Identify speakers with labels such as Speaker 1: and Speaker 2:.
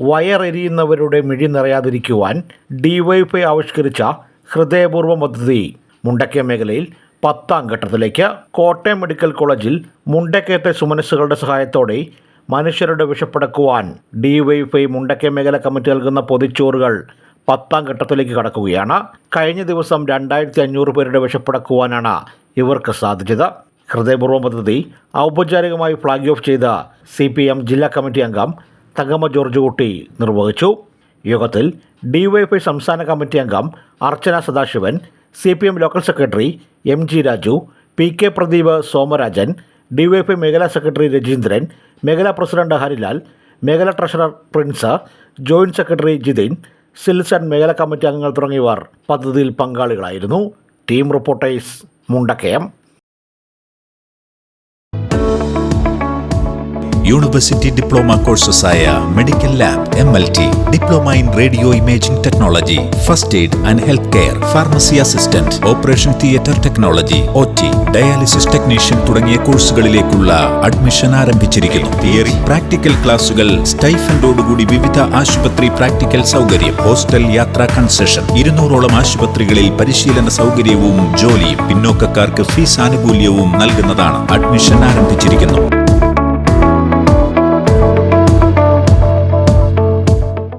Speaker 1: വയറെരിയുന്നവരുടെ മിഴി നിറയാതിരിക്കുവാൻ DYFI ആവിഷ്കരിച്ച ഹൃദയപൂർവ്വം പദ്ധതി മുണ്ടക്കയം മേഖലയിൽ 10ാം ഘട്ടത്തിലേക്ക്. കോട്ടയം മെഡിക്കൽ കോളേജിൽ മുണ്ടക്കയത്തെ സുമനസ്സുകളുടെ സഹായത്തോടെ മനുഷ്യരുടെ വിശപ്പടക്കുവാൻ ഡിവൈഎഫ്ഐ മുണ്ടക്കയം മേഖല കമ്മിറ്റി നൽകുന്ന പൊതിച്ചോറുകൾ 10ാം ഘട്ടത്തിലേക്ക് കടക്കുകയാണ്. കഴിഞ്ഞ ദിവസം 2500 പേരുടെ വിശപ്പടക്കുവാനാണ് ഇവർക്ക് സാധിച്ചത്. ഹൃദയപൂർവ്വം പദ്ധതി ഔപചാരികമായി ഫ്ലാഗ് ഓഫ് ചെയ്ത CPM ജില്ലാ കമ്മിറ്റി അംഗം തങ്കമ്മ ജോർജ് കുട്ടി നിർവഹിച്ചു. യോഗത്തിൽ ഡിവൈഎഫ്ഐ സംസ്ഥാന കമ്മിറ്റി അംഗം Archana Sadasivan, CPM local secretary MG Raju, PK Pradeep Somarajan, DYFI മേഖലാ സെക്രട്ടറി രജീന്ദ്രൻ, മേഖലാ പ്രസിഡന്റ് ഹരിലാൽ, മേഖലാ treasurer Prince, joint secretary Jithin, Silson മേഖലാ കമ്മിറ്റി അംഗങ്ങൾ തുടങ്ങിയവർ പദ്ധതിയിൽ പങ്കാളികളായിരുന്നു. Team reporters Mundakayam.
Speaker 2: University diploma കോഴ്സസായ medical lab MLT, diploma in radio imaging technology, first aid and health care, pharmacy assistant, operation theatre technology, OT, dialysis technician തുടങ്ങിയ കോഴ്സുകളിലേക്കുള്ള admission ആരംഭിച്ചിരിക്കുന്നു. Theory, practical ക്ലാസുകൾ സ്റ്റൈഫൻഡോടുകൂടി വിവിധ ആശുപത്രി പ്രാക്ടിക്കൽ സൗകര്യം, ഹോസ്റ്റൽ യാത്രാ കൺസെഷൻ, 200ഓളം ആശുപത്രികളിൽ പരിശീലന സൗകര്യവും ജോലിയും, പിന്നോക്കക്കാർക്ക് ഫീസ് ആനുകൂല്യവും നൽകുന്നതാണ്. അഡ്മിഷൻ ആരംഭിച്ചിരിക്കുന്നു.